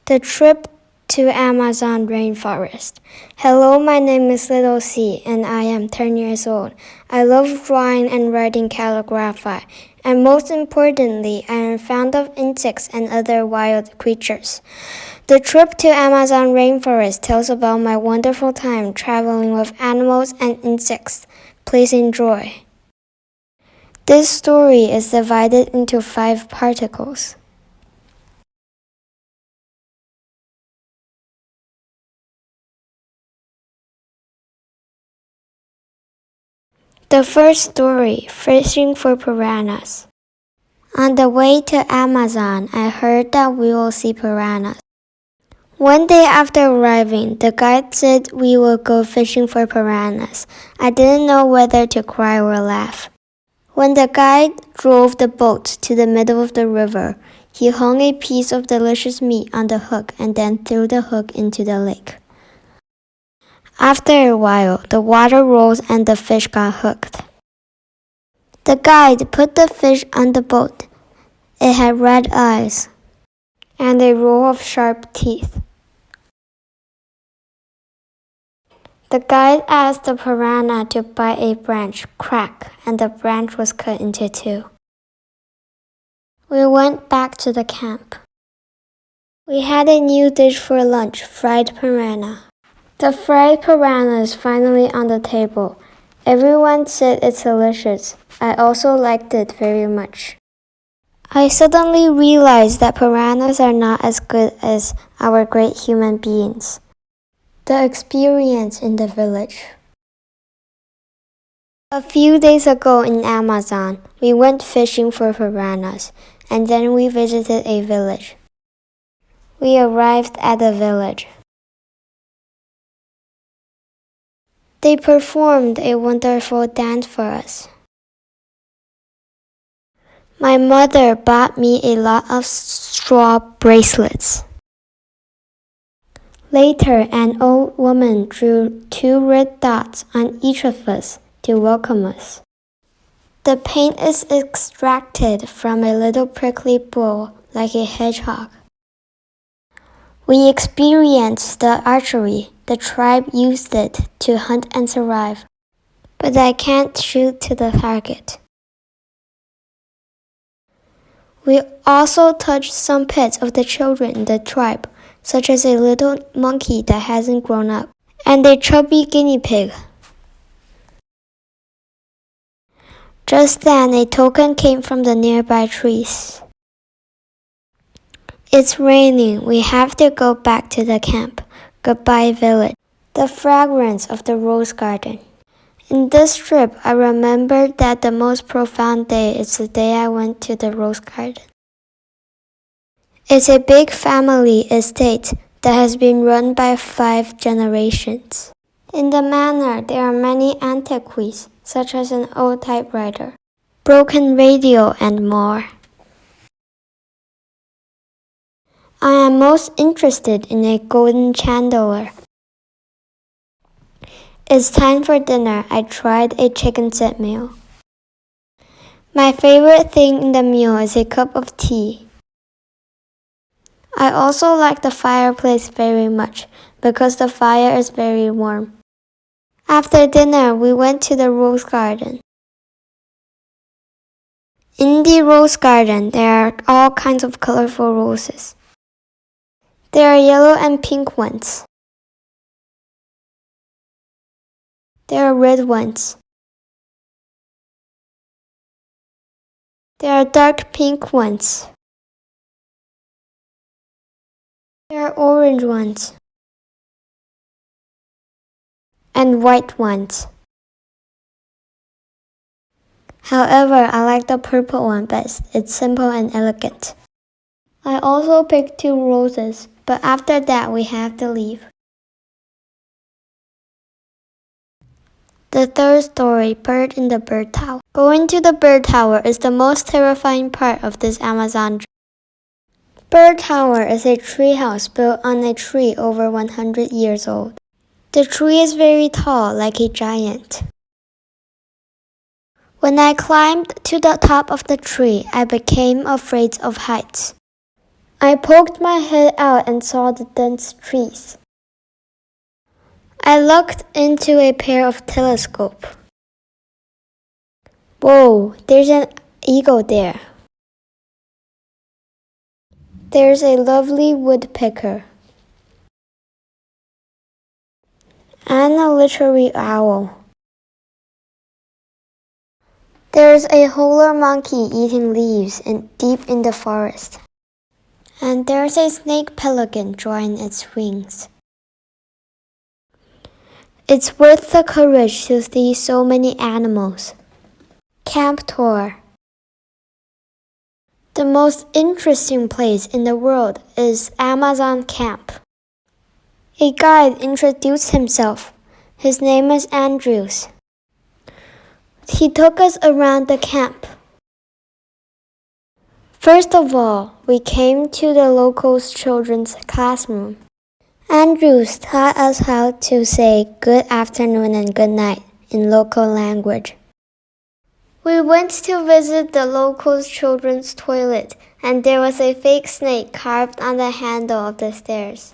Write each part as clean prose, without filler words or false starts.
The trip to Amazon rainforest. Hello, my name is LittleC and I am 10 years old. I love drawing and writing calligraphy, and most importantly, I am fond of insects and other wild creatures. The trip to Amazon rainforest tells about my wonderful time traveling with animals and insects. Please enjoy. This story is divided into 5 particles. The first story, fishing for piranhas. On the way to Amazon, I heard that we will see piranhas. One day after arriving, the guide said we will go fishing for piranhas. I didn't know whether to cry or laugh. When the guide drove the boat to the middle of the river, he hung a piece of delicious meat on the hook and then threw the hook into the lake. After a while, the water rose and the fish got hooked. The guide put the fish on the boat. It had red eyes and a row of sharp teeth. The guide asked the piranha to bite a branch, crack, and the branch was cut into 2. We went back to the camp. We had a new dish for lunch, fried piranha. The fried piranha is finally on the table. Everyone said it's delicious. I also liked it very much. I suddenly realized that piranhas are not as good as our great human beings. The experience in the village. A few days ago in Amazon, we went fishing for piranhas, and then we visited a village. We arrived at the village. They performed a wonderful dance for us. My mother bought me a lot of straw bracelets. Later, an old woman drew 2 red dots on each of us to welcome us. The paint is extracted from a little prickly bull like a hedgehog. We experienced the archery. The tribe used it to hunt and survive. But I can't shoot to the target. We also touched some pets of the children in the tribe, such as a little monkey that hasn't grown up, and a chubby guinea pig. Just then, a token came from the nearby trees. It's raining. We have to go back to the camp. Goodbye, village. The fragrance of the rose garden. In this trip, I remembered that the most profound day is the day I went to the rose garden. It's a big family estate that has been run by 5 generations. In the manor, there are many antiquities, such as an old typewriter, broken radio, and more. I am most interested in a golden chandelier. It's time for dinner. I tried a chicken set meal. My favorite thing in the meal is a cup of tea. I also like the fireplace very much because the fire is very warm. After dinner, we went to the rose garden. In the rose garden, there are all kinds of colorful roses. There are yellow and pink ones. There are red ones. There are dark pink ones. There are orange ones. And white ones. However, I like the purple one best. It's simple and elegant. I also picked 2 roses, but after that we have to leave. The third story, Bird in the Bird Tower. Going to the bird tower is the most terrifying part of this Amazon trip. Bird Tower is a treehouse built on a tree over 100 years old. The tree is very tall, like a giant. When I climbed to the top of the tree, I became afraid of heights. I poked my head out and saw the dense trees. I looked into a pair of telescopes. Whoa, there's an eagle there. There's a lovely woodpecker. And a literary owl. There's a howler monkey eating leaves deep in the forest. And there's a snake pelican drawing its wings. It's worth the courage to see so many animals. Camp tour. The most interesting place in the world is Amazon Camp. A guide introduced himself. His name is Andrews. He took us around the camp. First of all, we came to the local children's classroom. Andrews taught us how to say good afternoon and good night in local language. We went to visit the local children's toilet, and there was a fake snake carved on the handle of the stairs.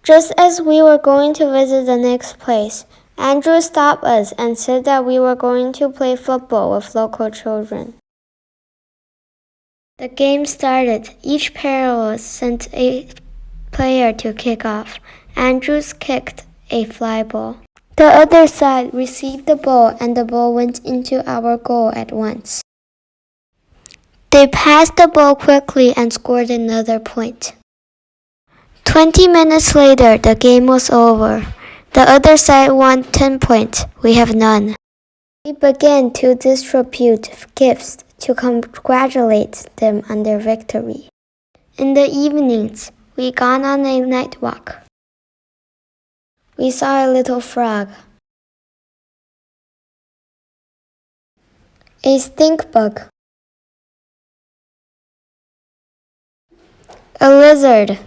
Just as we were going to visit the next place, Andrew stopped us and said that we were going to play football with local children. The game started. Each pair sent a player to kick off. Andrews kicked a fly ball. The other side received the ball and the ball went into our goal at once. They passed the ball quickly and scored another point. 20 minutes later, the game was over. The other side won 10 points. We have none. We began to distribute gifts to congratulate them on their victory. In the evenings, we gone on a night walk. We saw a little frog, a stink bug, a lizard,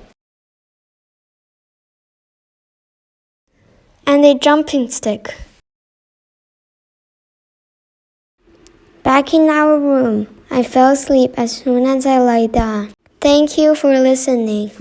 and a jumping stick. Back in our room, I fell asleep as soon as I lay down. Thank you for listening.